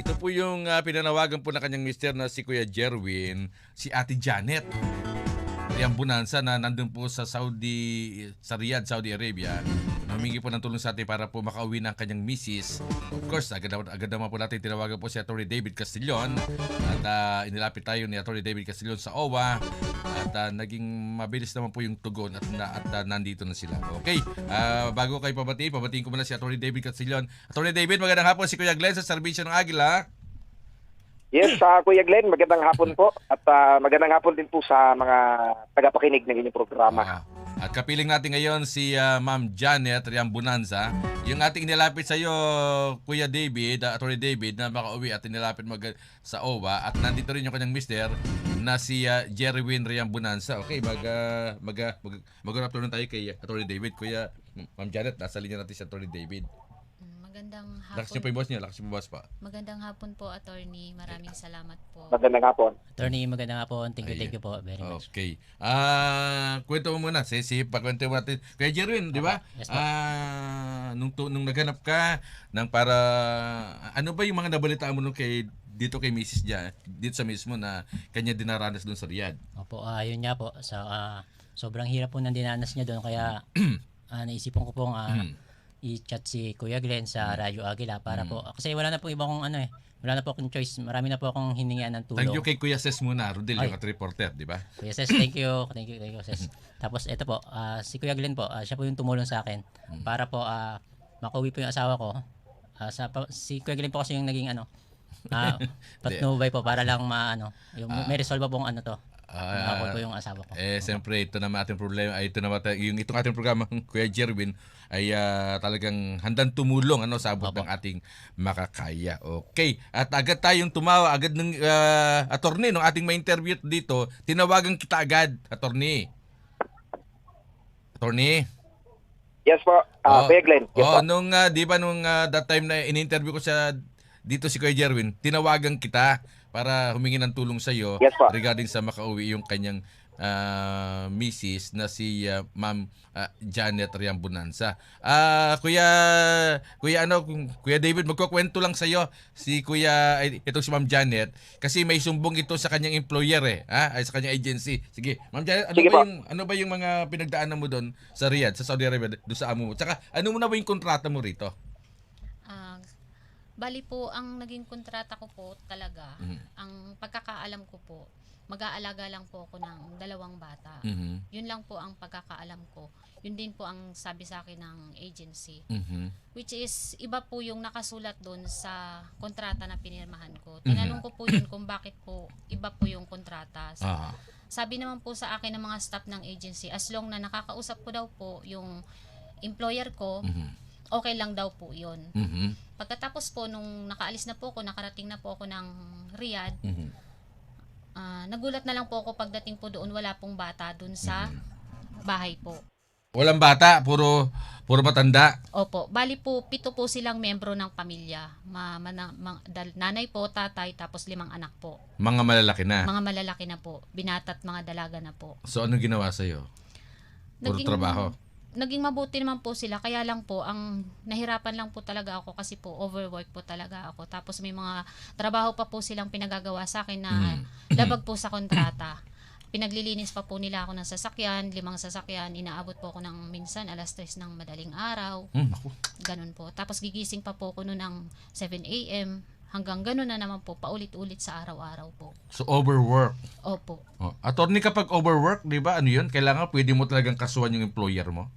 Ito po yung pinanawagan po na kanyang mister na si Kuya Jerwin, si Ate Janet. Yung bonanza na nandun po sa sa Riyadh, Saudi Arabia. Humingi po ng tulong sa atin para po makauwi ng kanyang misis. Of course, agad naman po natin tinawagan po si Atty. David Castillon at inilapit tayo ni Atty. David Castillon sa OWA at naging mabilis naman po yung tugon at nandito na sila. Okay, bago kayo pabatiin ko muna si Atty. David Castillon. Atty. David, magandang hapon, si Kuya Glenn sa Serbisyo ng Agila. Yes, Kuya Glenn, magandang hapon po at magandang hapon din po sa mga tagapakinig ng inyong programa. At kapiling natin ngayon si Ma'am Janet Riam Bonanza. Yung ating inilapit sa iyo, Kuya David, Atty. David, na makauwi at inilapit sa OWA at nandito rin yung kanyang mister na si Jerwin Riam Bonanza. Okay, mag-urap na tayo kay Atty. David. Kuya, Ma'am Janet, nasa linya natin si Atty. David. Magandang hapon. Lakas niyo po yung boss niyo, lakas niyo po boss pa. Magandang hapon po, attorney. Maraming salamat po. Magandang hapon. Attorney, magandang hapon. Thank you po very much. Okay. Kwento mo muna, pakwento mo natin. Kaya Jerwin, di ba? Yes, po. Nung naghanap ka ng para ano ba yung mga nabalitaan mo dito kay Mrs. Dia, dito sa mismo na kanya dinaranas doon sa Riyadh? Opo, yun nga po. So, sobrang hirap po ng dinanas niya doon kaya naisipan ko pong i-chat si Kuya Glenn sa Radyo Agila para po kasi wala na po ibang wala na po akong choice. Marami na po akong hiningian ng tulong. Thank you kay Kuya Ses muna, Rodel, yung reporter, di ba? Kuya Ses, thank you Ses. Tapos ito po, si Kuya Glenn po, siya po yung tumulong sa akin para po makauwi po yung asawa ko. Si Kuya Glenn po kasi yung naging patnubay po para lang yung may resolve po ang ako po yung asawa ko. Siyempre, ito naman ating problema, itong ating programa, Kuya Jerwin, ay talagang handang tumulong sa abot ng ating makakaya. Okay. At agad tayong tumawa, agad ng attorney, nung ating ma-interview dito, tinawagan kita agad, attorney. Attorney? Yes po, Kuya Glenn. Yes po. Nung, di ba, that time na in-interview ko dito si Kuya Jerwin, tinawagan kita para humingi ng tulong sa iyo regarding sa makauwi yung kanyang misis na si Ma'am Janet Riam Bonanza. Kuya David, magkukwento lang sa iyo si itong si Ma'am Janet kasi may sumbong ito sa kanyang employer ay sa kanyang agency. Sige, Ma'am Janet, ano ba yung mga pinagdaanan mo doon sa Riyadh, sa Saudi Arabia, doon sa amo mo? Tsaka ano mo na ba yung kontrata mo rito? Bali po, ang naging kontrata ko po talaga, ang pagkakaalam ko po, mag-aalaga lang po ako ng 2 bata. Yun lang po ang pagkakaalam ko. Yun din po ang sabi sa akin ng agency. Which is, iba po yung nakasulat doon sa kontrata na pinirmahan ko. Tinanong ko po yun kung bakit po iba po yung kontrata. Sabi naman po sa akin ng mga staff ng agency, as long na nakakausap ko daw po yung employer ko, okay lang daw po yun. Pagkatapos po, nung nakaalis na po ako, nakarating na po ako ng Riyadh, nagulat na lang po ako pagdating po doon, wala pong bata doon sa bahay po. Walang bata, puro matanda. Opo, bali po 7 po silang membro ng pamilya. Nanay po, tatay, tapos 5 anak po. Mga malalaki na. Mga malalaki na po, binata't mga dalaga na po. So ano ginawa sa'yo? Puro trabaho? Naging mabuti naman po sila, kaya lang po ang nahirapan lang po talaga ako kasi po overwork po talaga ako. Tapos may mga trabaho pa po silang pinagagawa sa akin na labag po sa kontrata. Pinaglilinis pa po nila ako ng sasakyan, 5 sasakyan, inaabot po ako ng minsan 3:00 ng madaling araw. Ganun po. Tapos gigising pa po ako noon ng 7 a.m. Hanggang ganun na naman po, paulit-ulit sa araw-araw po. So overwork? Opo. Attorney, kapag overwork, di ba, ano yun? Kailangan pwede mo talagang kasuhan yung employer mo?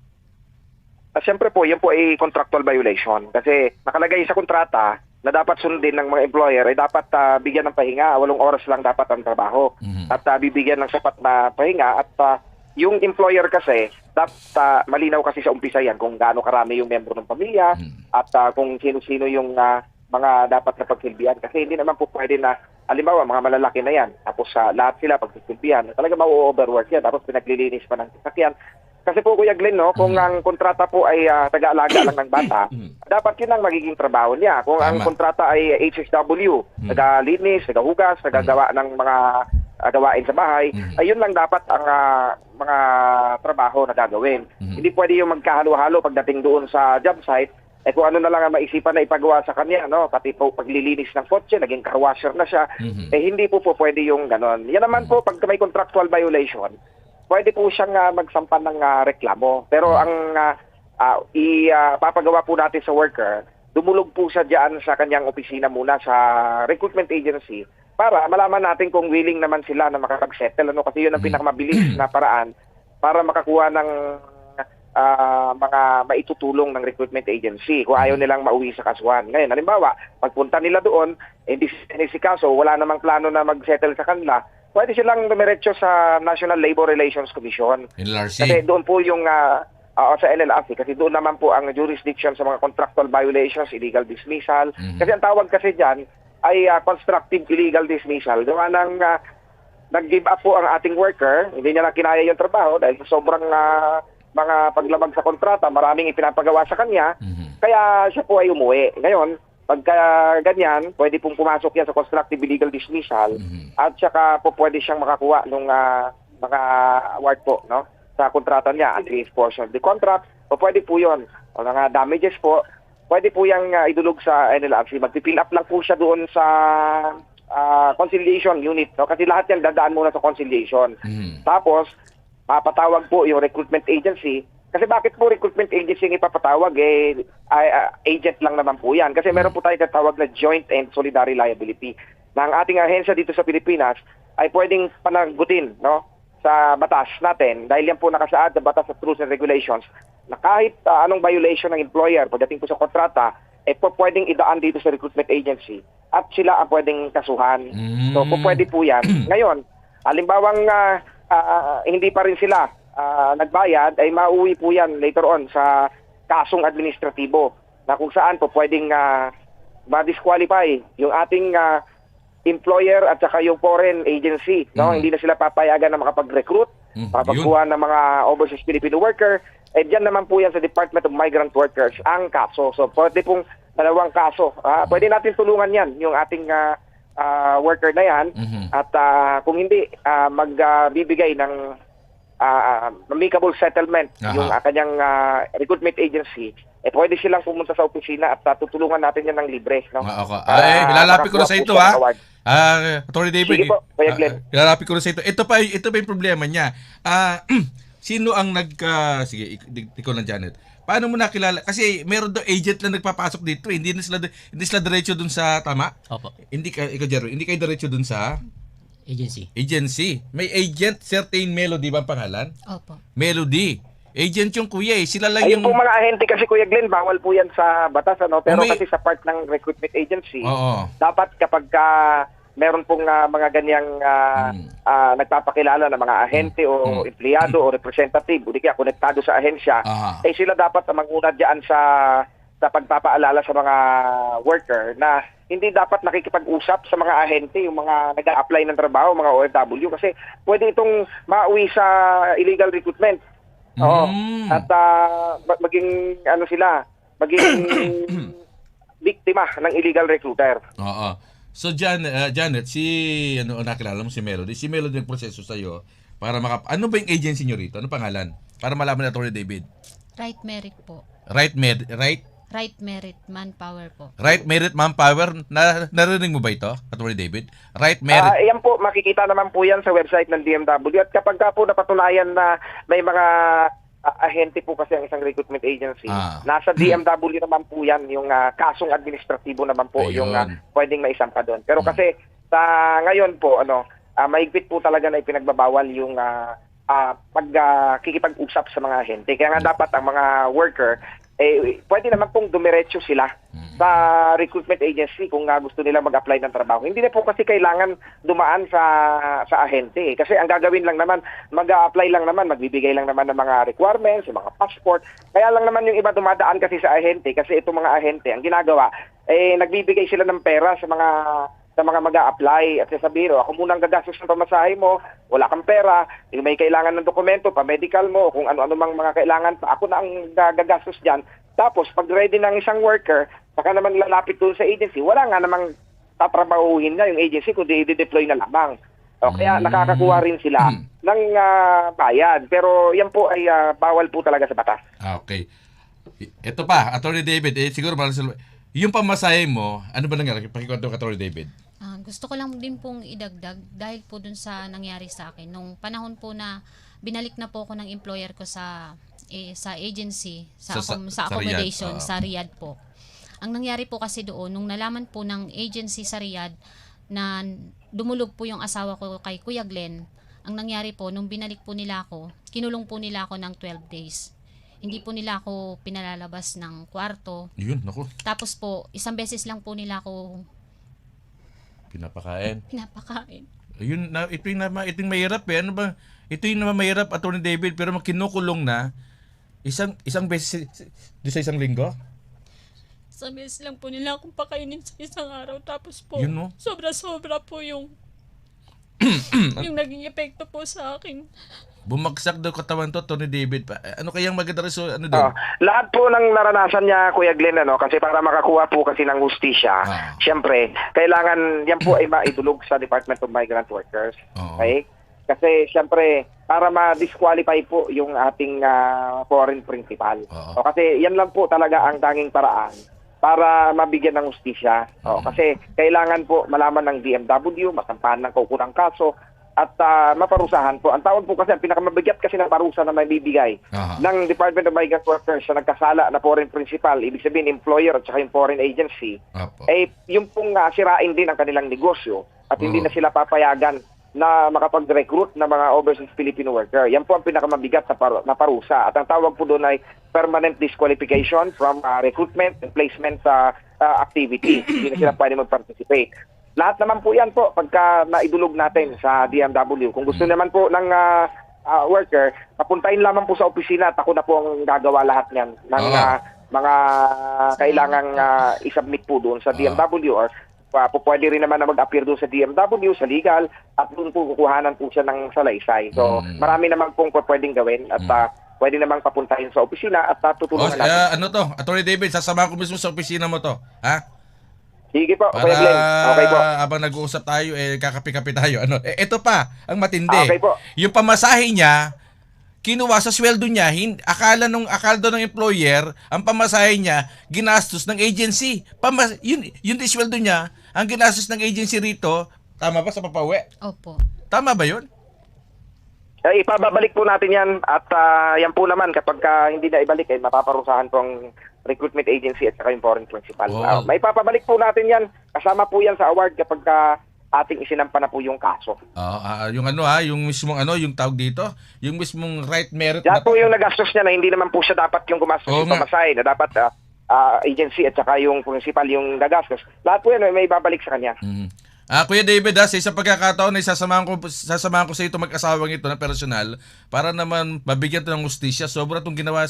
Siyempre po, yan po ay contractual violation. Kasi nakalagay sa kontrata na dapat sundin ng mga employer ay dapat bigyan ng pahinga. 8 oras lang dapat ang trabaho. At bibigyan ng sapat na pahinga. At yung employer kasi, dapat malinaw kasi sa umpisa yan kung gaano karami yung membro ng pamilya at kung sino-sino yung mga dapat na pagsilbihan. Kasi hindi naman po pwede na, halimbawa, mga malalaki na yan. Tapos lahat sila pagsisilbihan. Talaga ma-overwork yan. Tapos pinaglilinis pa ng sasakyan. Kasi po, Kuya Glenn, kung ang kontrata po ay taga-alaga lang ng bata, dapat yun ang magiging trabaho niya. Kung ang kontrata ay HSW, taga-linis, taga-hugas, taga-gawa ng mga gawain sa bahay, ayun lang dapat ang mga trabaho na gagawin. Hindi pwede yung magkahalo-halo pagdating doon sa job site kung ano na lang ang maisipan na ipagawa sa kanya, no? Pati po paglilinis ng kotse, naging car washer na siya, hindi po pwede yung ganon. Yan naman po, pag may contractual violation, pwede po siyang magsampan ng reklamo. Pero ang ipapagawa po natin sa worker, dumulog po siya diyan sa kanyang opisina muna sa recruitment agency para malaman natin kung willing naman sila na makapag-settle. Ano? Kasi yun ang pinakamabilis na paraan para makakuha ng mga maitutulong ng recruitment agency kung ayaw nilang mauwi sa kasuhan. Ngayon, halimbawa, pagpunta nila doon, hindi si kaso, wala namang plano na mag-settle sa kanila, pwede silang dumiretso sa National Labor Relations Commission. NLRC. Kasi doon po yung sa NLRC, kasi doon naman po ang jurisdiction sa mga contractual violations, illegal dismissal. Kasi ang tawag kasi dyan ay constructive illegal dismissal. Gawa ng nag-give up po ang ating worker, hindi niya na kinaya yung trabaho dahil sobrang mga paglabag sa kontrata, maraming ipinapagawa sa kanya, kaya siya po ay umuwi. Ngayon, pagka ganyan, pwede pong pumasok yan sa constructive illegal dismissal at saka po pwede siyang makakuha ng mga award po, no? Sa kontrata niya, at least portion of the contract, o pwede po yun. O mga damages po, pwede po yung idulog sa NLRC. Mag-fill up lang po siya doon sa conciliation unit, no? Kasi lahat yan dadaan muna sa conciliation. Tapos, papatawag po yung recruitment agency. Kasi bakit po recruitment agency yung ipapatawag? Agent lang naman po yan. Kasi meron po tayo tatawag na joint and solidary liability na ang ating ahensya dito sa Pilipinas ay pwedeng panagutin, no, sa batas natin. Dahil yan po nakasaad sa batas sa rules and regulations na kahit anong violation ng employer pagdating po sa kontrata, po pwedeng idaan dito sa recruitment agency at sila ang pwedeng kasuhan. So po pwede po yan. Ngayon, halimbawang hindi pa rin sila nagbayad, ay mauwi po yan later on sa kasong administratibo na kung saan po pwedeng ma-disqualify yung ating employer at saka yung foreign agency. No? Hindi na sila papayagan na makapag-recruit, makapagkuha ng mga overseas Filipino worker. Diyan naman po yan sa Department of Migrant Workers ang kaso. So pwede pong dalawang kaso. Pwede natin tulungan yan, yung ating worker na yan, at kung hindi magbibigay ng amicable settlement yung kanyang recruitment agency, pwede silang pumunta sa opisina at tutulungan natin yan ng libre, no? Ilalapit ko na sa ito, Attorney David. Sige po, Kuya Glenn. Ilalapit ko na sa ito. Ito pa yung problema niya. Sino ang sige, ikaw lang, Janet. Paano mo nakilala? Kasi meron daw agent lang nagpapasok dito. Hindi sila diretso dun sa tama? Opo. Ikaw, Jerry, hindi kayo diretso dun sa agency. May agent, certain Melody ba ang pangalan? Opo. Melody. Agent yung kuya Sila lang Ayun yung... po mga ahente kasi, Kuya Glenn, bawal po yan sa batas, ano? Pero kasi sa part ng recruitment agency, dapat kapag meron pong mga ganyang nagpapakilala ng mga ahente o empleyado o representative, o di kaya konektado sa ahensya, sila dapat manguna diyan sa pagpapaalala sa mga worker na hindi dapat nakikipag-usap sa mga ahente, yung mga nag-a-apply ng trabaho, mga OFW, kasi pwede itong mauwi sa illegal recruitment. At maging biktima ng illegal recruiter. So Janet, nakilala mo si Melody. Si Melody nagproseso sa iyo para ano ba yung agency niyo rito? Ano pangalan? Para malaman ni Attorney David. Right Merit po. Right Merit Manpower po. Right Merit Manpower. Narinig mo ba ito, Attorney David? Right Merit. Yan po, makikita naman po yan sa website ng DMW. At kapag po napatunayan na may mga ahente po kasi ang isang recruitment agency, nasa DMW naman po yan, yung kasong administratibo naman po. Ayun. Yung pwedeng maisampa doon. Pero kasi sa ngayon po, mahigpit po talaga na ipinagbabawal yung pagkikipag-usap sa mga ahente. Kaya nga dapat ang mga worker, pwede naman pong dumiretso sila sa recruitment agency kung gusto nila mag-apply ng trabaho. Hindi na po kasi kailangan dumaan sa ahente. Kasi ang gagawin lang naman, mag-a-apply lang naman, magbibigay lang naman ng mga requirements, yung mga passport. Kaya lang naman yung iba dumadaan kasi sa ahente. Kasi itong mga ahente, ang ginagawa, nagbibigay sila ng pera sa mga mag-a-apply at sasabihin, ako munang gagastos ng pamasahe mo, wala kang pera, may kailangan ng dokumento, pa-medical mo, kung ano-ano mang mga kailangan pa, ako na ang gagastos dyan. Tapos, pag ready ng isang worker, saka naman lalapit doon sa agency, wala nga namang tatrabahuhin na yung agency, kundi i-deploy na lamang. Kaya nakakakuha rin sila ng bayad. Pero yan po ay bawal po talaga sa batas. Okay. Ito pa, Attorney David, siguro yung pamasahe mo, ano ba nangyari? Pakikwento ka, Attorney David. Gusto ko lang din pong idagdag dahil po dun sa nangyari sa akin. Nung panahon po na binalik na po ako ng employer ko sa agency, sa accommodation, Riyadh. sa Riyadh po. Ang nangyari po kasi doon, nung nalaman po ng agency sa Riyadh na dumulog po yung asawa ko kay Kuya Glenn, ang nangyari po, nung binalik po nila ako, kinulong po nila ako ng 12 days. Hindi po nila ako pinalalabas ng kwarto. Yun, naku. Tapos po, isang beses lang po nila ako Pinapakain. Ayun, ito yung mahirap eh. Ano ba? Ito yung naman mahirap, Attorney David, pero kinukulong na isang beses sa isang linggo. Isang beses lang po nila akong pakainin sa isang araw. Tapos po, Yun, no? sobra-sobra po yung naging epekto po sa akin. Bumagsak daw katawan to, Attorney David. Ano kayang maganda rin ano doon? Lahat po ng naranasan niya, Kuya Glenn, kasi para makakuha po kasi ng hustisya, syempre, kailangan yan po ay maidulog sa Department of Migrant Workers. Okay? Kasi syempre, para ma-disqualify po yung ating foreign principal. Kasi yan lang po talaga ang tanging paraan para mabigyan ng hustisya. Kasi kailangan po malaman ng DMW, masampahan ng kaukunang kaso, at maparusahan po. Ang tawag po kasi, ang pinakamabigat kasi na parusa na may bibigay ng Department of Migrant Workers sa nagkasala na foreign principal, ibig sabihin employer at saka yung foreign agency, yung pong sirain din ang kanilang negosyo at hindi na sila papayagan na makapag-recruit ng mga overseas Filipino worker. Yan po ang pinakamabigat na parusa. At ang tawag po doon ay permanent disqualification from recruitment and placement activity. Hindi na sila pwede mag-participate. Lahat naman po yan po pagka naidulog natin sa DMW. Kung gusto naman po ng worker, papuntahin lamang po sa opisina at ako na po ang gagawa lahat niyan ng mga kailangang isubmit po doon sa DMW or pwede rin naman na mag-appear doon sa DMW, sa legal, at doon po kukuhanan po siya ng salaysay. So, marami naman pong pwedeng gawin at pwede namang papuntahin sa opisina at tutulungan natin. Ano to? Attorney David, sasamahan ko mismo sa opisina mo to. Ha? Sige po, para Kuya Glenn. Okay po. Habang nag-uusap tayo, kakapi-kapi tayo. Ito pa, ang matindi. Okay po. Yung pamasahe niya, kinuha sa sweldo niya, akala daw ng employer, ang pamasahe niya, ginastos ng agency. Yun din sweldo niya, ang ginastos ng agency rito, tama ba sa papauwi? Opo. Tama ba yun? Ipababalik po natin yan at yan po naman kapag hindi na ibalik, mapaparusahan po ang recruitment agency at saka yung foreign principal. May papabalik po natin yan. Kasama po yan sa award kapag ating isinampa na po yung kaso. Yung mismong yung tawag dito, yung mismong right merit. Yan po yung nagastos niya na hindi naman po siya dapat yung gumastos yung pamasahe, na dapat agency at saka yung principal yung nagastos. Lahat po yan may babalik sa kanya. Kuya David, sa isang pagkakataon ay sasamahan ko sa ito mag-asawang ito na personal para naman mabigyan to ng hustisya. Sobra itong ginawa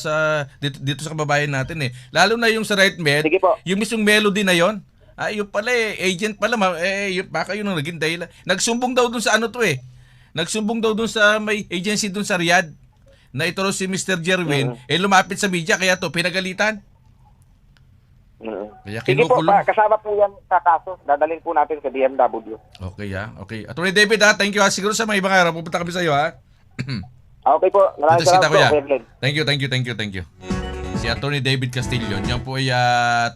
dito sa kababayan natin eh. Lalo na yung sa right med, yung mismong melody na yon. Yung pala agent pala, baka yun ang naging dahilan. Nagsumbong daw dun sa Nagsumbong daw dun sa may agency dun sa Riyadh na ito si Mr. Jerwin, lumapit sa media kaya to pinagalitan. Sige po, kasama po yan sa kaso. Dadalhin po natin sa DMW. Okay. Attorney David, thank you. Siguro sa mga ibang araw, pupunta kami sa iyo, ha? Okay po. Maraming salamat po. Thank you. Si Attorney David Castillo, yan po ay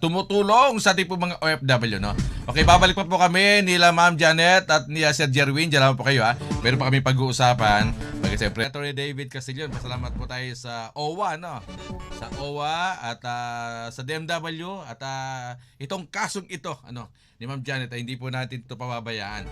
tumutulong sa ating po mga OFW, no? Okay, babalik pa po kami nila Ma'am Janet at ni Sir Jerwin. Diyan lang po kayo, ha? Meron pa kami pag-uusapan. Siyempre, Attorney David Castillo, pasalamat po tayo sa OWA, no? Sa OWA at sa DMW at itong kasong ito, ni Ma'am Janet, ay hindi po natin ito pababayaan.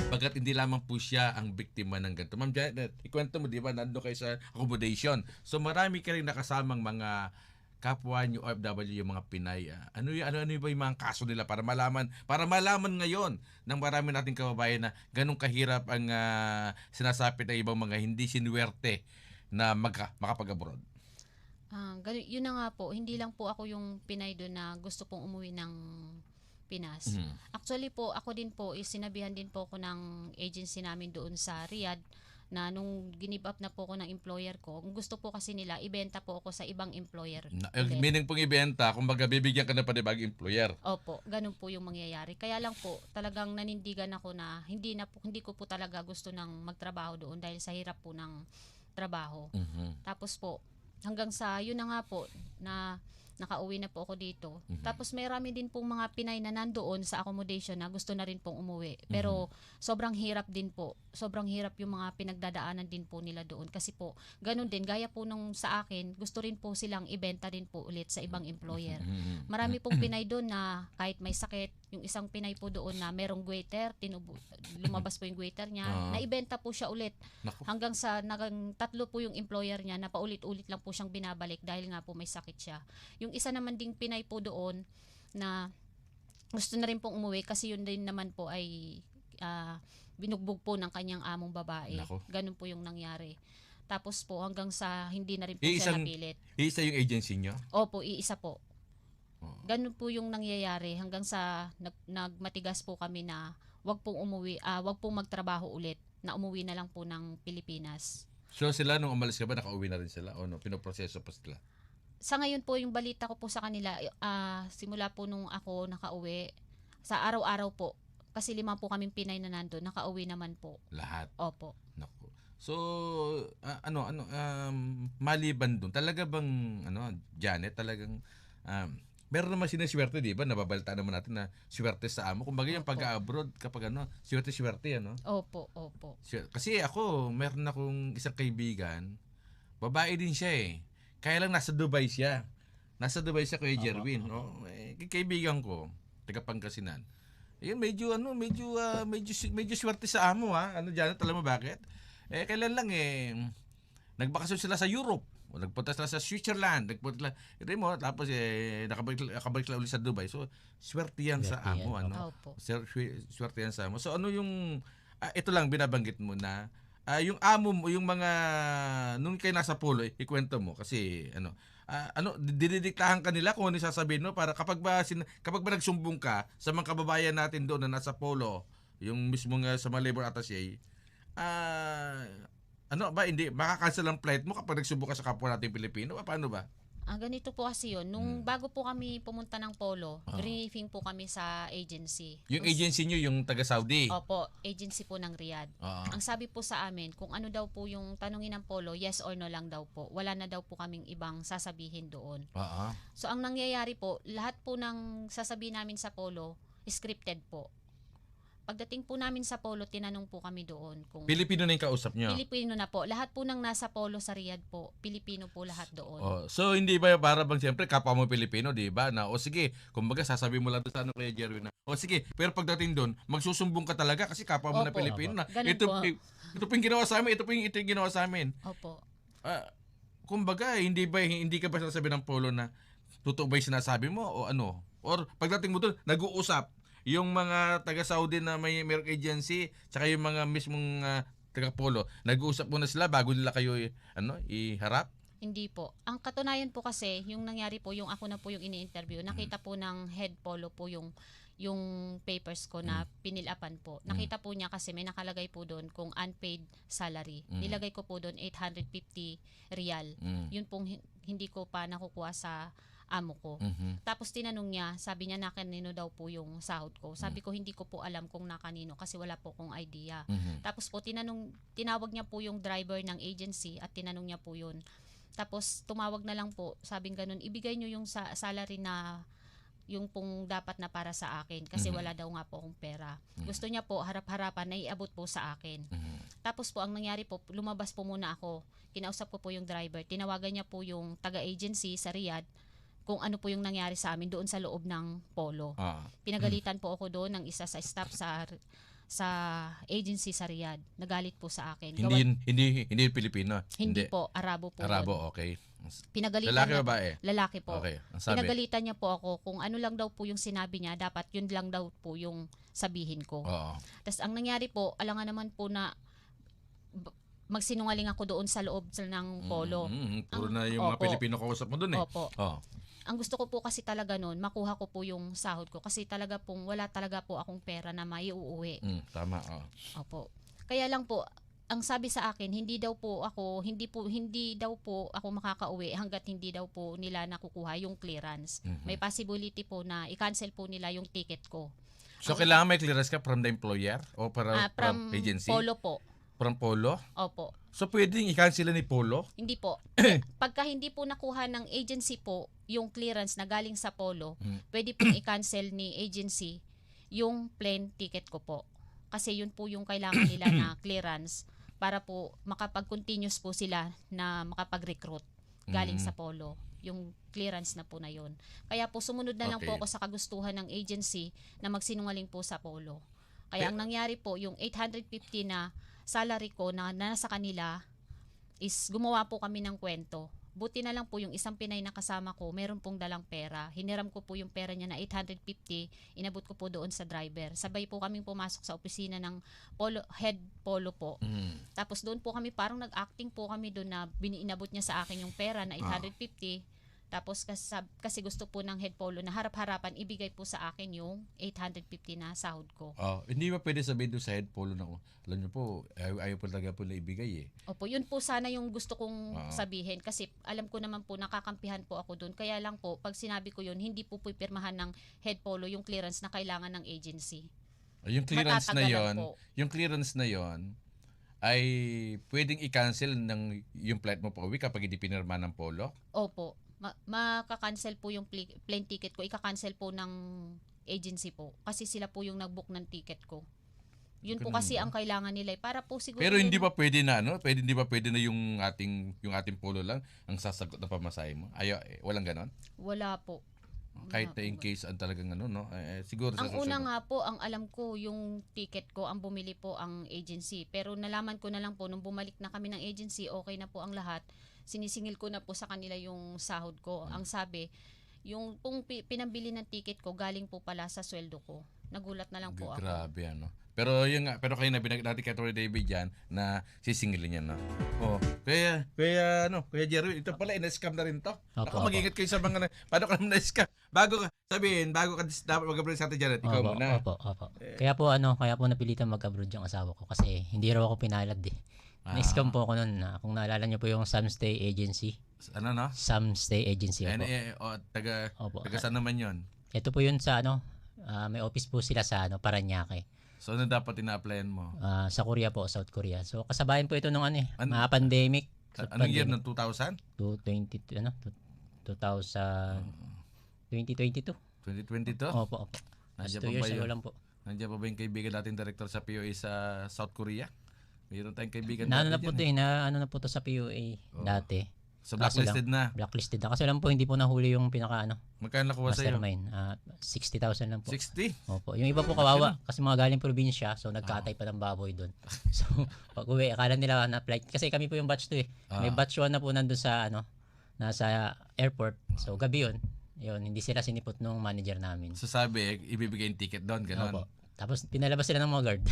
Pagkat hindi lamang po siya ang biktima ng ganito. Ma'am Janet, ikwento mo, di ba, nando kayo sa accommodation. So marami ka rin nakasamang mga kapwa niyo OFW, yung mga Pinay. Ano ba yung mga kaso nila para malaman ngayon ng marami nating kababayan na ganun kahirap ang sinasapit ng ibang mga hindi sinuwerte na makapag-abroad. Yun na nga po, hindi lang po ako yung Pinay doon na gusto pong umuwi ng Pinas. Actually po, ako din po, sinabihan din po ako ng agency namin doon sa Riyadh na nung ginib up na po ako ng employer ko, kung gusto po kasi nila, ibenta po ako sa ibang employer. Meaning pong ibenta, kumbaga bibigyan ka na panibagong employer. Opo, ganun po yung mangyayari. Kaya lang po, talagang nanindigan ako na hindi ko po talaga gusto ng magtrabaho doon dahil sa hirap po ng trabaho. Tapos po, hanggang sa yun na nga po na nakauwi na po ako dito. Tapos may rami din pong mga Pinay na nandoon sa accommodation na gusto na rin pong umuwi. Pero sobrang hirap din po. Sobrang hirap yung mga pinagdadaanan din po nila doon. Kasi po, ganun din, gaya po nung sa akin, gusto rin po silang ibenta din po ulit sa ibang employer. Marami pong Pinay doon na kahit may sakit, yung isang Pinay po doon na merong goiter, lumabas po yung goiter niya, naibenta po siya ulit. Naku. Hanggang sa tatlo po yung employer niya na paulit-ulit lang po siyang binabalik dahil nga po may sakit siya. Yung isa naman ding Pinay po doon na gusto na rin pong umuwi kasi yun din naman po ay binugbog po ng kanyang among babae. Nako. Ganun po yung nangyari. Tapos po hanggang sa hindi na rin po siya napilit. Iisa yung agency nyo? Opo, iisa po. Ganun po yung nangyayari hanggang sa nagmatigas po kami na wag pong umuwi, wag pong magtrabaho ulit, na umuwi na lang po ng Pilipinas. So sila nung umalis ka ba, nakauwi na rin sila? O no, pinoproseso pa sila? Sa ngayon po yung balita ko po sa kanila, simula po nung ako nakauwi, sa araw-araw po, kasi 5 po kaming Pinay na nandun, nakauwi naman po. Lahat? Opo. Naku. So, maliban dun, talaga bang, Janet, talagang, meron naman sinaswerte, di ba? Nababalita naman natin na swerte sa amo. Kung bagay yung pag-abroad, kapag swerte-swerte, Opo. Kasi ako, meron akong isang kaibigan, babae din siya eh. Kaya lang nasa Dubai siya. Nasa Dubai siya, Kuya Jerwin. No? Kaibigan ko, taga Pangasinan. Ayun, medyo swerte sa amo ha. Janet, alam mo bakit? Kailan lang nagbakasyon sila sa Europe. O nagpunta sila sa Switzerland. Tapos nakabalik lang ulit sa Dubai. So, swerte yan sa amo. Opo. Swerte yan sa amo. So, ito lang binabanggit mo na yung amo mo, yung mga nung kayo nasa polo, ikwento mo kasi dididiktahan ka nila kung ano sasabihin mo para kapag ba nagsumbong ka sa mga kababayan natin doon na nasa polo, yung mismo nga sa mga labor attaché, hindi makakancel ang flight mo kapag nagsumbong ka sa kapwa natin Pilipino? Paano ba? Ganito po kasi yun. Nung bago po kami pumunta ng polo, briefing po kami sa agency. Yung agency nyo, yung taga-Saudi? Opo, agency po ng Riyadh. Ang sabi po sa amin, kung ano daw po yung tanungin ng polo, yes or no lang daw po. Wala na daw po kaming ibang sasabihin doon. So ang nangyayari po, lahat po ng sasabihin namin sa polo, scripted po. Pagdating po namin sa polo, tinanong po kami doon kung Pilipino na yung kausap nyo? Pilipino na po. Lahat po ng nasa polo sa Riyadh po, Pilipino po lahat doon. So hindi ba para bang siyempre kapwa mo Pilipino, di ba? Na sige, kumbaga sasabihin mo lang doon sa Kuya Jerwin na, sige, pero pagdating doon, magsusumbong ka talaga kasi kapwa mo na Pilipino na. Ganun Ito po. ito po yung ginawa sa amin, ito yung ginawa sa amin. Opo. Kumbaga, hindi ka ba sasabihin ng polo na totoo ba yung sinasabi mo o ano? Or pagdating mo doon, nag-uusap yung mga taga-Saudi na may American agency, tsaka yung mga mismong taga-polo, nag-uusap muna sila bago nila kayo iharap? Hindi po. Ang katunayan po kasi, yung nangyari po, yung ako na po yung ini-interview, nakita po ng head polo po yung papers ko na pinilapan po. Nakita po niya kasi may nakalagay po doon kung unpaid salary. Nilagay ko po doon 850 riyal. Yun pong hindi ko pa nakukuha sa amo ko. Tapos tinanong niya, sabi niya nakanino daw po yung sahod ko. Sabi ko hindi ko po alam kung nakanino kasi wala po kong idea. Tapos po tinawag niya po yung driver ng agency at tinanong niya po yun. Tapos tumawag na lang po, sabing ganun, ibigay niyo yung salary na yung pong dapat na para sa akin kasi wala daw nga po akong pera. Gusto niya po harap-harapan na iabot po sa akin. Tapos po ang nangyari po, lumabas po muna ako. Kinausap ko po yung driver. Tinawagan niya po yung taga-agency sa Riyadh kung ano po yung nangyari sa amin doon sa loob ng polo. Pinagalitan po ako doon ng isa sa staff sa agency sa Riyadh. Nagalit po sa akin. Hindi Pilipino. Hindi po, Arabo po. Arabo, okay. Pinagalitan Lalaki niya, o babae? Lalaki po. Okay. Ang sabi? Pinagalitan niya po ako kung ano lang daw po yung sinabi niya, dapat yun lang daw po yung sabihin ko. Tapos ang nangyari po, alangan naman po na magsinungaling ako doon sa loob ng polo. Puro na yung mga Pilipino kausap mo doon eh. Opo. Ang gusto ko po kasi talaga noon, makuha ko po yung sahod ko kasi talaga pong wala talaga po akong pera na maiuuwi. Tama. Opo. Kaya lang po, ang sabi sa akin, hindi daw po ako makakauwi hangga't hindi daw po nila nakukuha yung clearance. May possibility po na i-cancel po nila yung ticket ko. So kailangan may clearance ka from the employer o from agency? Polo po. From Polo? Opo. So pwedeng i-cancel ni Polo? Hindi po. Pagka hindi po nakuha ng agency po yung clearance na galing sa Polo, pwede pong i-cancel ni agency yung plane ticket ko po. Kasi yun po yung kailangan nila na clearance para po makapag-continuous po sila na makapag-recruit galing sa Polo. Yung clearance na po na yun. Kaya po sumunod na lang po Okay. ako sa kagustuhan ng agency na magsinungaling po sa Polo. Kaya ang nangyari po, yung 850 na salary ko na nasa kanila is gumawa po kami ng kwento. Buti na lang po yung isang Pinay na kasama ko, meron pong dalang pera. Hiniram ko po yung pera niya na 850, inabot ko po doon sa driver. Sabay po kaming pumasok sa opisina ng head Polo po. Tapos doon po kami, parang nag-acting po kami doon na inabot niya sa akin yung pera na 850. Tapos kasi gusto po ng head Polo na harap-harapan ibigay po sa akin yung 850 na sahod ko. Hindi ba pwede sabihin doon sa head Polo na, alam niyo po, ayaw po talaga po na ibigay eh. Opo, yun po sana yung gusto kong sabihin kasi alam ko naman po nakakampihan po ako doon. Kaya lang po, pag sinabi ko yun, hindi po pipirmahan ng head Polo yung clearance na kailangan ng agency. Yung clearance na Matatagalan yon, po. yung clearance na yon ay pwedeng i-cancel ng yung flight mo pa uwi kapag hindi pinirma ng Polo? Opo, makaka-cancel po yung plane ticket ko. Ika-cancel po ng agency po kasi sila po yung nag-book ng ticket ko. Yun po Ganun kasi ba? ang kailangan nila para po siguro Pero hindi yun- ba pwede na hindi ba pwede na yung ating Polo lang ang sasagot na pamasahe mo? Walang ganon? Wala po. Kahit na Wala in po. case ang talagang siguro sa Ang una susunod. nga po, ang alam ko, yung ticket ko, ang bumili po ang agency. Pero nalaman ko na lang po, nung bumalik na kami ng agency, okay na po ang lahat. Sinisingil ko na po sa kanila yung sahod ko. Ang sabi, yung pong pinambili ng ticket ko, galing po pala sa sweldo ko. Nagulat na lang po ako. Grabe Pero yun nga, pero kayo na binag natin kay Tony David yan na sisingilin niya no. Kaya Jerry, ito pala ina-scam na rin to. Opo, Ako mag-ingat kayo sa mga paano ka naman na-scam. Bago ka dapat mag-abroad sa atin Janet, ikaw Opo, muna. opo. Kaya po napilitan mag-abroad yung asawa ko kasi hindi raw ako pinalad eh. Na-scam po ako noon. Kung naalala niyo po yung Sam Stay Agency. Ano no? Sam Stay Agency po. Taga Opo. saan naman yun? Ito po yun sa may office po sila sa Parañaque. So ano dapat ina-applyan mo? Sa Korea po, South Korea. So kasabayan po ito nung Ano? mga pandemic. Anong year ng 2000? 2022. 2022. 2022? Opo. Nandiyan 2 pa years ba ago yun? lang po. Nandiyan pa ba yung kaibigan nating director sa POA sa South Korea? Mayroon tayong kaibigan Na dati dyan, na po to sa PUA dati. So blacklisted na. Blacklisted na. Kasi lang po hindi po nahuli yung pinaka Magkano nakuha sa'yo? mastermind. 60,000 lang po. 60? Opo. Yung iba po kawawa kasi mga galing probinsya so nagkatay pa ng baboy doon. So pag uwi akala nila na flight kasi kami po yung batch 2 eh. May batch 1 na po nandun sa nasa airport. So gabi yun. Yun, hindi sila sinipot nung manager namin. So sabi, ibibigay yung ticket doon, gano'n. Opo. Tapos pinalabas sila ng mga guard.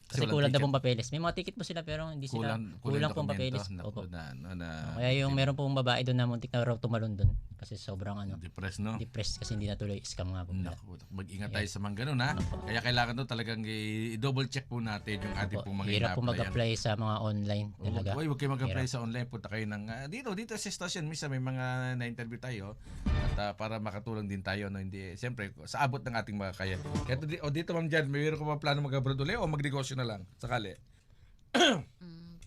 Kasi Kasi walang kulang daw ticket. pong papeles. May mga ticket po sila pero hindi sila kulang pong papeles. Opo. Kaya yung meron pong babae doon na muntik na raw tumalon doon kasi sobrang Depressed, no? depressed kasi hindi natuloy scam nga po. Naku, mag-ingat tayo sa mga ganun, ha? Kaya kailangan doon talagang i-double check po natin yung ating pong mga Hirap po ina-applyan. mag-apply sa mga online talaga. Huwag kayo mag-apply sa online. Punta kayo ng dito sa station. Minsan may mga na-interview tayo at para makatulong din tayo. No? Hindi, siyempre, sa abot ng ating mga kaya. Kaya dito Ma'am Jan, mayroon ko ba plano mag-abroad ulit o magnegosyo na lang? Sakali.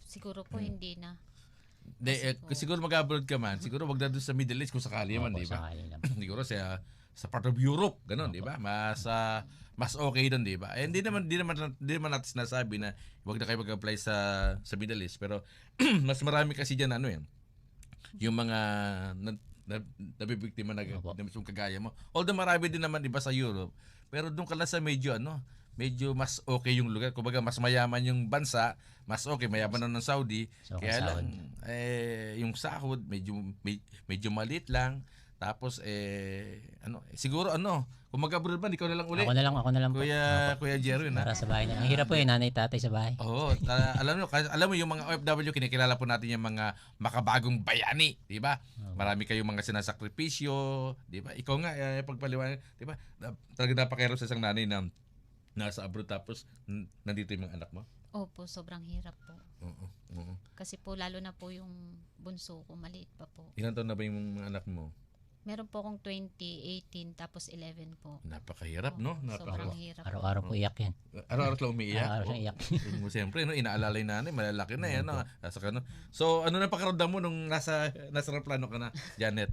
Siguro po hindi na. Siguro mag-abroad ka man. Siguro wag na doon sa Middle East kung sakali man, Opo, di ba? sakali lang. Siguro sa part of Europe, ganun, di ba? Mas okay doon, di ba? Hindi naman natin sinasabi na wag na kayo mag-apply sa Middle East, pero mas marami kasi diyan yung mga nabibiktima na yung kagaya mo. Although marami din naman iba sa Europe, pero doon ka lang sa medyo mas okay yung lugar. Kumbaga mas mayaman yung bansa, mas okay, mayaman na ng Saudi. So, Kaya sahod. lang yung sahod medyo maliit lang. Tapos siguro kung mag-abroad man ikaw na lang uli. Ako na lang po. Kuya Jerwin, Para sa bahay na. Ang hirap po nanay tatay sa bahay. Oo, alam mo yung mga OFW kinikilala po natin yung mga makabagong bayani, 'di ba? Marami kayong mga sinasakripisyo, 'di ba? Ikaw nga pagpaliwanag, 'di ba? Talaga napakahirap sa isang nanay na nasa abroad tapos nandito yung mga anak mo. Opo, sobrang hirap po. Oo. Kasi po lalo na po yung bunso ko, maliit pa po. Ilan taon na ba yung mga anak mo? Meron po akong 2018 tapos 11 po. Napakahirap, no? Sobrang hirap. Araw-araw po iyak yan. Araw-araw lang umiiyak. Araw-araw siyang iyak. Siyempre, no, inaalala yung nanay, malalaki na yan, no? So, ano na pakiramdam mo nung nasa plano ka na, Janet?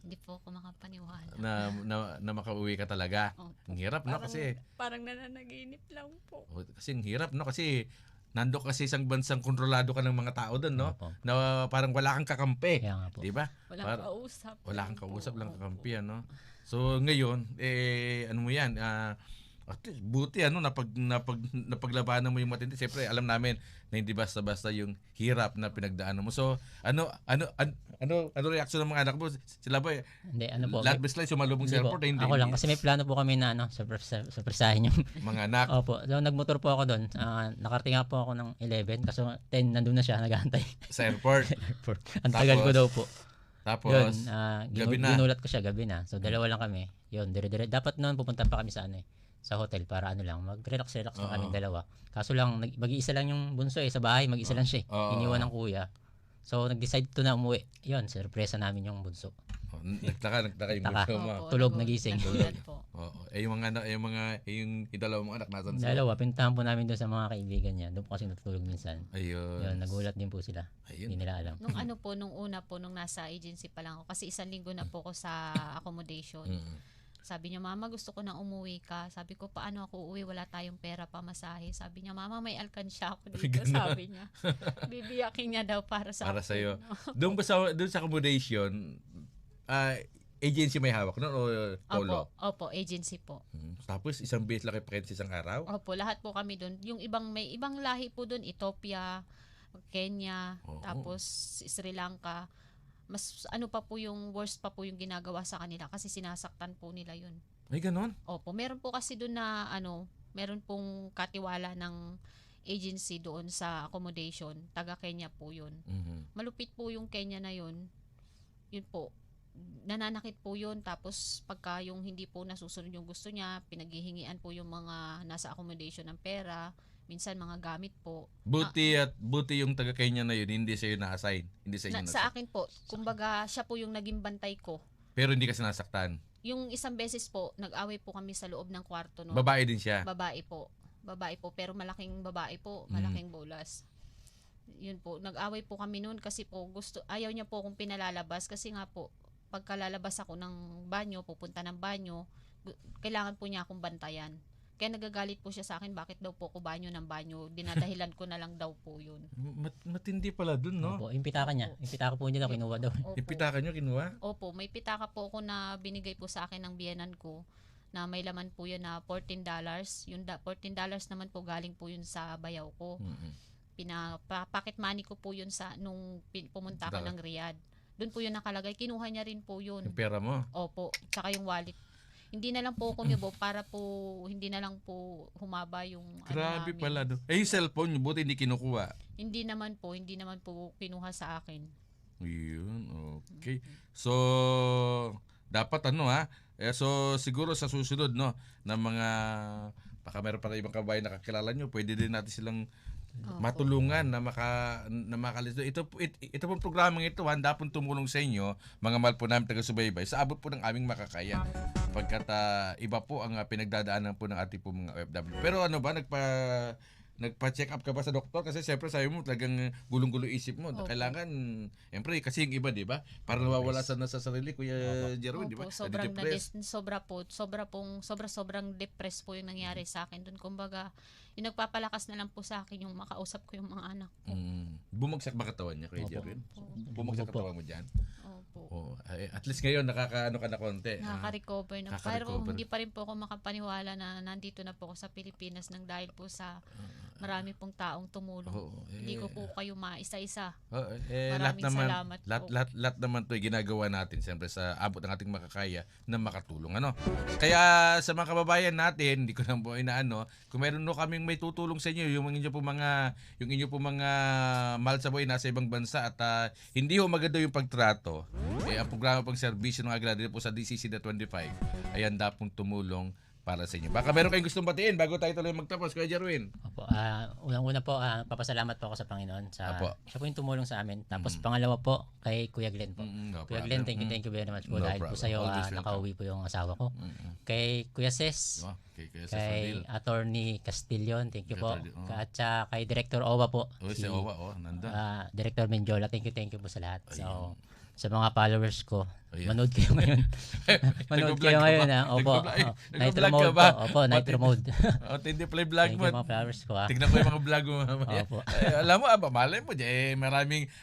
Hindi po ako makapaniwala. Na makauwi ka talaga. Ang hirap, no? Kasi Parang nananaginip lang po. kasi ang hirap, no? Kasi nando kasi isang bansang kontrolado ka ng mga tao doon, no? Opo. Na parang wala kang kakampi. Kaya nga po. 'Di ba? Walang kausap. Wala kang kausap, lang kakampi, ano? So ngayon, ano mo 'yan? At least, buti napaglabanan mo yung matindi. Siyempre, alam namin na hindi basta-basta yung hirap na pinagdaanan mo. So, ano reaction ng mga anak mo? Sila ba Hindi, ano po. lahat ba sila sumalubong sa Hindi po. airport? Hindi. Ako lang kasi may plano po kami na surprisahin yung Mga anak. Opo. So nagmotor po ako doon. Nakarating nga po ako ng 11 kaso 10 nandun na siya nag-aantay. Sa airport. Ang tagal ko daw po. Tapos, Yun, gabi na. ginulat ko siya gabi na. So dalawa lang kami. Yun, dire-dire. Dapat noon pupunta pa kami sa hotel para mag-relax lang kami dalawa. Kaso lang mag-iisa lang yung bunso sa bahay, mag-isa lang siya. Iniwan ng kuya. So nag-decide to na umuwi. Yun, sorpresa namin yung bunso. Nagtaka yung bunso mo. Tulog, nagising. Nagulat po. Yung dalawa mong anak nasan sila? Dalawa, pinuntahan po namin doon sa mga kaibigan niya. Doon po kasi natutulog minsan. Ayun. Yun, nagulat din po sila. Ayun. Hindi nila alam. Nung una po, nung nasa agency pa lang ako, kasi 1 linggo na po ako sa accommodation. Sabi niya, Mama, gusto ko nang umuwi ka. Sabi ko, paano ako uuwi? Wala tayong pera pa masahe. Sabi niya, Mama, may alkansya ako dito. Sabi niya. Bibiyakin niya daw para sa Para akin. sa'yo. Doon sa accommodation, agency may hawak nun o polo? Opo, agency po. Tapos isang beses lang kayo pakita sa isang araw? Opo, lahat po kami doon. Yung may ibang lahi po doon, Ethiopia, Kenya, tapos Sri Lanka. Mas pa po yung worst pa po yung ginagawa sa kanila kasi sinasaktan po nila yun. Ay, ganon? Opo, meron po kasi doon na meron pong katiwala ng agency doon sa accommodation. Taga Kenya po yun. Malupit po yung Kenya na yun. Yun po. Nananakit po yun. Tapos pagka yung hindi po nasusunod yung gusto niya, pinaghihingian po yung mga nasa accommodation ng pera. Minsan mga gamit po. Buti yung taga Kenya na yun, hindi sa'yo na-assign. Hindi sa inyo Sa akin po, kumbaga siya po yung naging bantay ko. Pero hindi ka sinasaktan. Yung isang beses po, nag-away po kami sa loob ng kwarto. No? Babae din siya. Babae po, pero malaking babae po, malaking bolas. Yun po, nag-away po kami noon kasi po ayaw niya po akong pinalalabas kasi nga po, pagka lalabas ako ng banyo, pupunta ng banyo, kailangan po niya akong bantayan. Kaya nagagalit po siya sa akin, bakit daw po ako banyo ng banyo, dinadahilan ko na lang daw po yun. Matindi pala dun, no? Opo, yung pitaka niya. Yung pitaka po niya daw, kinuha daw. Yung pitaka nyo, kinuha? Opo, may pitaka po ako na binigay po sa akin ng biyenan ko na may laman po yun na $14. Yung $14 naman po galing po yun sa bayaw ko. Pocket money ko po yun nung pumunta ako ng Riyadh. Doon po yun nakalagay. Kinuha niya rin po yun. Yung pera mo? Opo, tsaka yung wallet. Hindi na lang po ako niyo para po hindi na lang po humaba yung Grabe namin. pala. Yung cellphone nyo, buti hindi kinukuha. Hindi naman po kinuha sa akin. Yun, okay. So, dapat so siguro sa susunod na mga baka meron pa ibang kabayan na kakilala nyo, pwede din natin silang matulungan na makalito. Ito pong programang ito, handa pong tumulong sa inyo, mga mahal po namin taga-subaybay, sa abot po ng aming makakaya. Pagkat iba po ang pinagdadaanan po ng ating po mga OFW. Pero nagpa-check up ka ba sa doktor? Kasi siyempre sabi mo talagang gulong-gulo isip mo. Opo. Kailangan, siyempre kasi yung iba, di ba? Para nawawala sa sarili, Kuya Jerwin, di ba? Sobrang depressed po yung nangyari sa akin doon. Kumbaga, yung nagpapalakas na lang po sa akin yung makausap ko yung mga anak ko. Bumagsak ba katawan niya, Kuya Jerwin? Bumagsak Opo. katawan mo dyan? Opo. At least ngayon, nakakaano ka na konti. Nakaka-recover na. Pero hindi pa rin po ako makapaniwala na nandito na po ako sa Pilipinas nang dahil po sa marami pong taong tumulong. Hindi ko po kayo maisa-isa. Maraming salamat po. Lahat naman to ginagawa natin siyempre sa abot ng ating makakaya na makatulong. Kaya sa mga kababayan natin, hindi ko lang po inaano, kung meron no kaming may tutulong sa inyo, yung inyo po mga mahal sa buhay nasa ibang bansa at hindi ho maganda yung pagtrato, ang programa pang serbisyo ng Aguilar po sa DCC na 25 ay handa pong tumulong para sa inyo. Baka meron kayong gustong batiin bago tayo tuloy magtapos, Kuya Jerwin. Opo, unang-una po, papasalamat po ako sa Panginoon. Apo. Siya po yung tumulong sa amin. Tapos pangalawa po, kay Kuya Glenn po. No Kuya problem. Glenn, thank you very much po. No Dahil po problem. sa'yo, Always welcome. nakauwi po yung asawa ko. Kay Kuya Ses, Okay, Kuya kay Sasandil. Attorney Castillon, thank you po. Attorney, At kay Director Owa po. Si Owa, nandun. Director Menjola, thank you po sa lahat. So, Ayun. sa mga followers ko, Ayan. manood kayo ngayon. Manood Nagbablog kayo ka ngayon, ba? Opo. Nitro Nagbablog ka mode ba? po. Opo, Nitro mode. Tindi play vlog Thank mo. you mga followers ko, Tignan ko yung mga vlog mo mamaya. Opo. Alam mo, malay mo,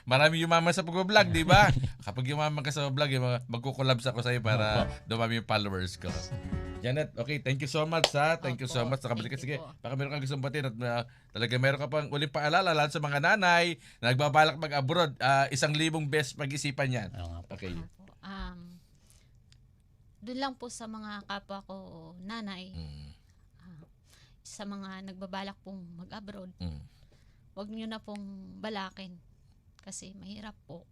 maraming yumaman sa pag-vlog, di ba? Kapag yumaman ka sa vlog, magkukulabs ako sa'yo para dumami yung followers ko. Janet, okay, thank you so much ha. Thank you so much. Nakabalik ka. Sige, Thank you po. baka meron kang gustong batin at talaga meron ka pang uling paalala lalo sa mga nanay na nagbabalak mag-abroad. 1,000 best pag-isipan yan. Oo nga po. Okay. Opo. Doon lang po sa mga kapwa ko nanay, sa mga nagbabalak pong mag-abroad, wag nyo na pong balakin kasi mahirap po.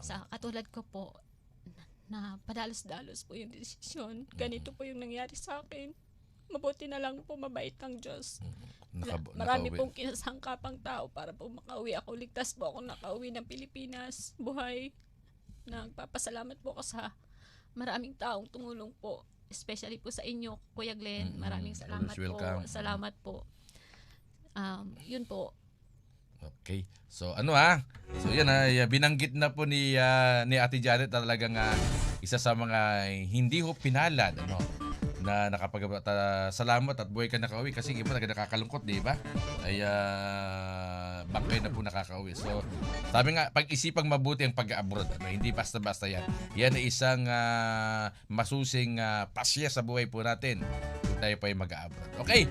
Sa katulad ko po, na padalos-dalos po yung desisyon. Ganito po yung nangyari sa akin. Mabuti na lang po, mabait ang Diyos. Marami pong kinasangkapang tao para po makauwi ako. Ligtas po ako nakauwi ng Pilipinas. Buhay. Nagpapasalamat po ako sa maraming taong tumulong po. Especially po sa inyo, Kuya Glenn. Maraming salamat Always welcome. po. Salamat po. Yun po. Okay. So So yan binanggit na po ni Ate Janet na talagang isa sa mga hindi ho pinalad na salamat at buhay ka nakauwi kasi iba talaga nakakalungkot, di ba? Ay bangkay na po nakakauwi. So sabi nga pag-isipang mabuti ang pag-abroad. Hindi basta-basta yan. Yan ay isang masusing pasya sa buhay po natin kung tayo pa ay mag-abroad. Okay.